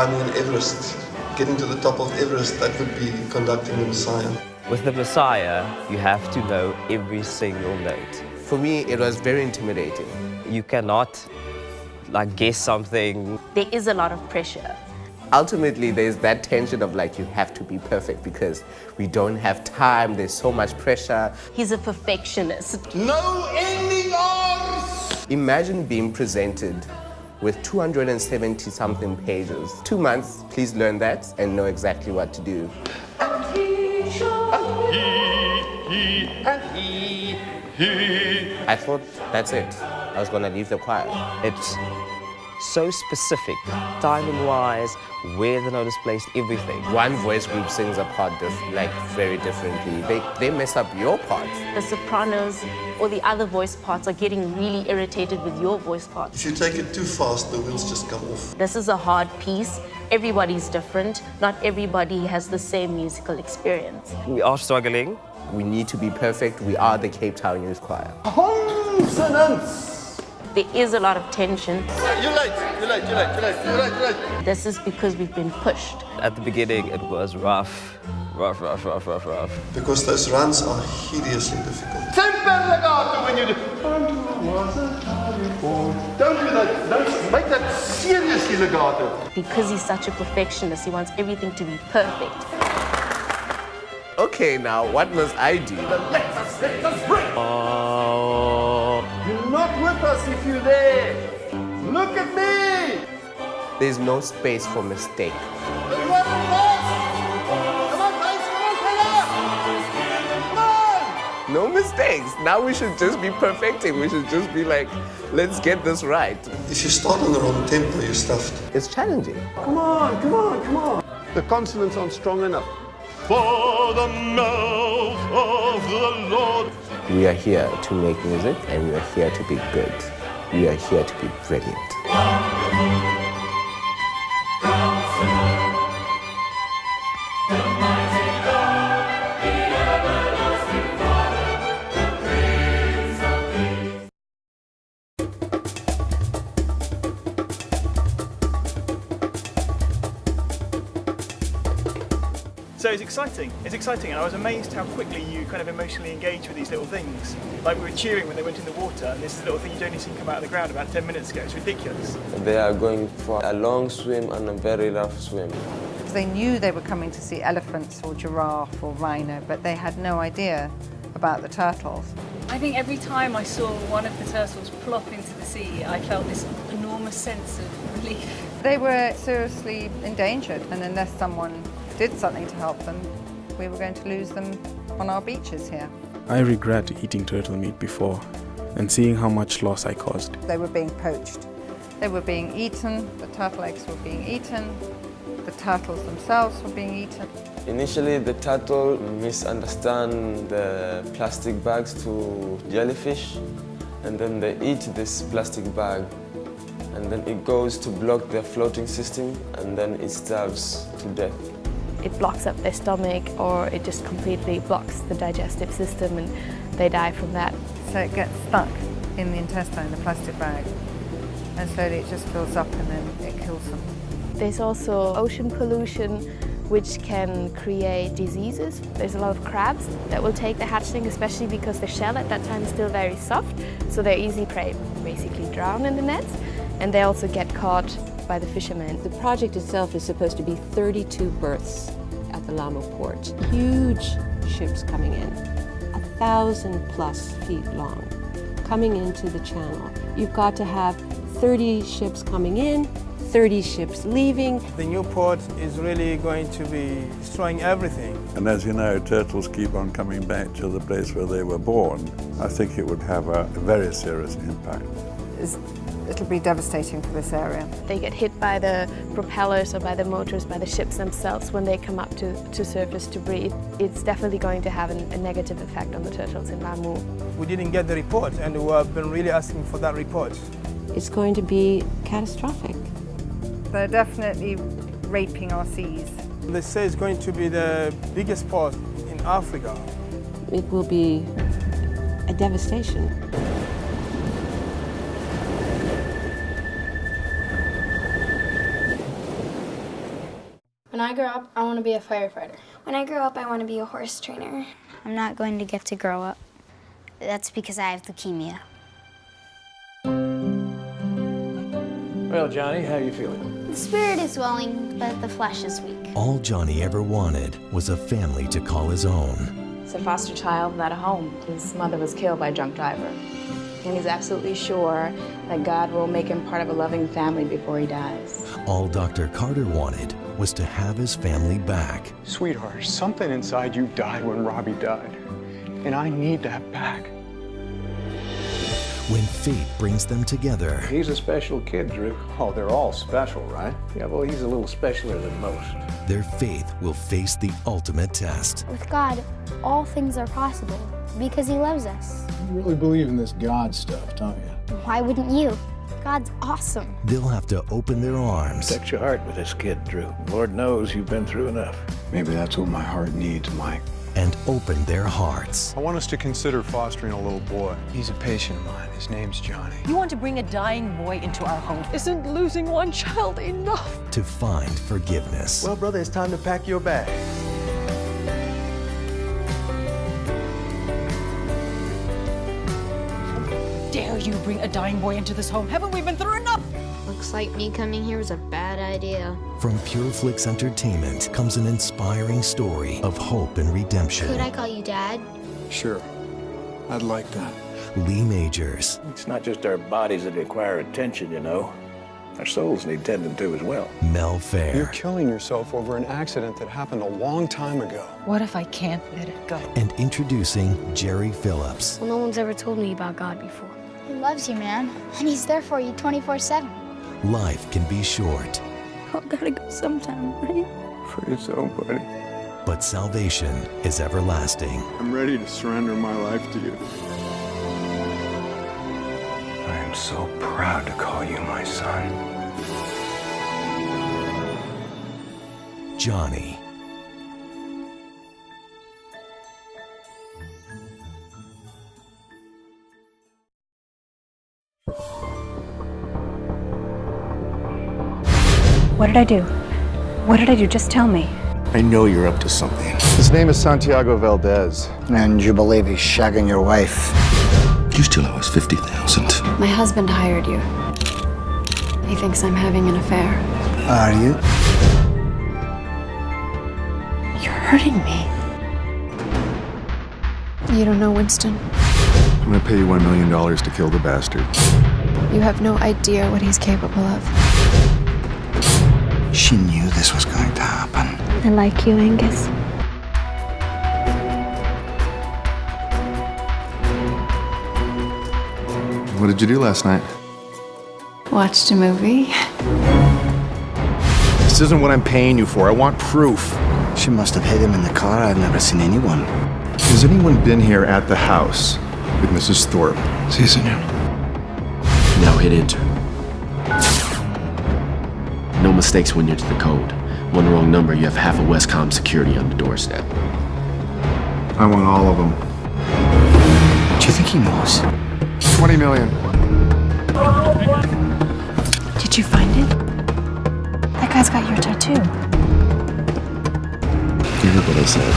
climbing an Everest, getting to the top of Everest, that would be conducting the Messiah. With the Messiah, you have to know every single note. For me, it was very intimidating. You cannot guess something. There is a lot of pressure. Ultimately, there's that tension of you have to be perfect because we don't have time, there's so much pressure. He's a perfectionist. No ending arms! Imagine being presented with 270 something pages. 2 months, please learn that and know exactly what to do. I thought that's it. I was gonna leave the choir. It's so specific, timing-wise, where the note is placed, everything. One voice group sings a part very differently. They mess up your part. The sopranos or the other voice parts are getting really irritated with your voice parts. If you take it too fast, the wheels just come off. This is a hard piece. Everybody's different. Not everybody has the same musical experience. We are struggling. We need to be perfect. We are the Cape Town Youth Choir. Consonants! There is a lot of tension. You're late. This is because we've been pushed. At the beginning, it was rough. Because those runs are hideously difficult. Sempre legato when you do. Don't do that. Don't make that seriously legato. Because he's such a perfectionist, he wants everything to be perfect. Okay, now what must I do? Let us break. You're not with us if you're there. Look at me. There's no space for mistake. Come on, guys. Come on. No mistakes. Now we should just be perfecting. We should just be let's get this right. If you start on the wrong tempo, you're stuffed. It's challenging. Come on. The consonants aren't strong enough. For the mouth of the Lord. We are here to make music and we are here to be good. We are here to be brilliant. So it's exciting, and I was amazed how quickly you kind of emotionally engage with these little things. Like we were cheering when they went in the water, and this is a little thing you'd only seen come out of the ground about 10 minutes ago. It's ridiculous. They are going for a long swim and a very rough swim. They knew they were coming to see elephants or giraffe or rhino, but they had no idea about the turtles. I think every time I saw one of the turtles plop into the sea, I felt this enormous sense of relief. They were seriously endangered, and unless someone did something to help them, we were going to lose them on our beaches here. I regret eating turtle meat before and seeing how much loss I caused. They were being poached. They were being eaten, the turtle eggs were being eaten, the turtles themselves were being eaten. Initially, the turtle misunderstand the plastic bags to jellyfish, and then they eat this plastic bag, and then it goes to block their floating system, and then it starves to death. It blocks up their stomach, or it just completely blocks the digestive system and they die from that. So it gets stuck in the intestine, the plastic bag, and slowly it just fills up and then it kills them. There's also ocean pollution, which can create diseases. There's a lot of crabs that will take the hatchling, especially because the shell at that time is still very soft, so they're easy prey, basically drown in the nets, and they also get caught by the fishermen. The project itself is supposed to be 32 berths at the Lamo port. Huge ships coming in, 1,000+ feet long, coming into the channel. You've got to have 30 ships coming in, 30 ships leaving. The new port is really going to be destroying everything. And as you know, turtles keep on coming back to the place where they were born. I think it would have a very serious impact. It'll be devastating for this area. They get hit by the propellers or by the motors, by the ships themselves when they come up to surface to breathe. It's definitely going to have a negative effect on the turtles in Lamu. We didn't get the report, and we have been really asking for that report. It's going to be catastrophic. They're definitely raping our seas. They say it's going to be the biggest port in Africa. It will be a devastation. I grow up, I want to be a firefighter. When I grow up, I want to be a horse trainer. I'm not going to get to grow up. That's because I have leukemia. Well, Johnny, how are you feeling? The spirit is willing, but the flesh is weak. All Johnny ever wanted was a family to call his own. He's a foster child without a home. His mother was killed by a drunk driver. And he's absolutely sure that God will make him part of a loving family before he dies. All Dr. Carter wanted was to have his family back. Sweetheart, something inside you died when Robbie died, and I need that back. When fate brings them together. He's a special kid, Drew. Oh, they're all special, right? Yeah, well, he's a little specialer than most. Their faith will face the ultimate test. With God, all things are possible because he loves us. You really believe in this God stuff, don't you? Why wouldn't you? God's awesome. They'll have to open their arms. Protect your heart with this kid, Drew. Lord knows you've been through enough. Maybe that's what my heart needs, Mike. And open their hearts. I want us to consider fostering a little boy. He's a patient of mine. His name's Johnny. You want to bring a dying boy into our home. Isn't losing one child enough? To find forgiveness. Well, brother, it's time to pack your bag. Dare you bring a dying boy into this home? Haven't we been through enough? Looks like me coming here was a bad idea. From PureFlix Entertainment comes an inspiring story of hope and redemption. Could I call you Dad? Sure. I'd like that. Lee Majors. It's not just our bodies that require attention, you know. Our souls need tending to as well. Mel Fair. You're killing yourself over an accident that happened a long time ago. What if I can't let it go? And introducing Jerry Phillips. Well, no one's ever told me about God before. He loves you, man. And he's there for you 24/7. Life can be short. I gotta go sometime, right? Afraid so, buddy. But salvation is everlasting. I'm ready to surrender my life to you. I am so proud to call you my son. Johnny. What did I do? What did I do? Just tell me. I know you're up to something. His name is Santiago Valdez. And you believe he's shagging your wife? You still owe us $50,000. My husband hired you. He thinks I'm having an affair. Are you? You're hurting me. You don't know Winston. I'm gonna pay you $1 million to kill the bastard. You have no idea what he's capable of. She knew this was going to happen. I like you, Angus. What did you do last night? Watched a movie. This isn't what I'm paying you for. I want proof. She must have hid him in the car. I've never seen anyone. Has anyone been here at the house with Mrs. Thorpe? Si, senor. Now hit enter. No mistakes when you're to the code. One wrong number, you have half of Westcom security on the doorstep. I want all of them. Do you think he knows? 20 million. Did you find it? That guy's got your tattoo. You heard what I said.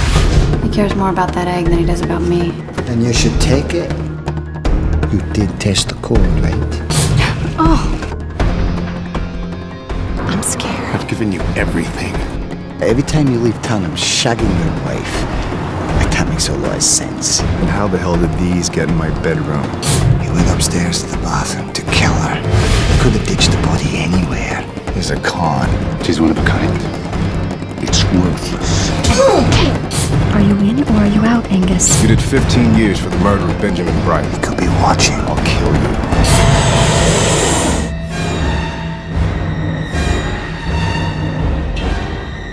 He cares more about that egg than he does about me. Then you should take it. You did test the code, right? Oh! I'm scared. I've given you everything. Every time you leave town, I'm shagging your wife. That makes a lot of sense. And how the hell did these get in my bedroom? He went upstairs to the bathroom to kill her. Could have ditched the body anywhere. He's a con. She's one of a kind. It's worthless. Are you in or are you out, Angus? You did 15 years for the murder of Benjamin Bright. He could be watching. I'll kill you.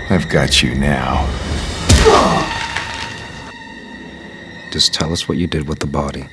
I've got you now. Just tell us what you did with the body.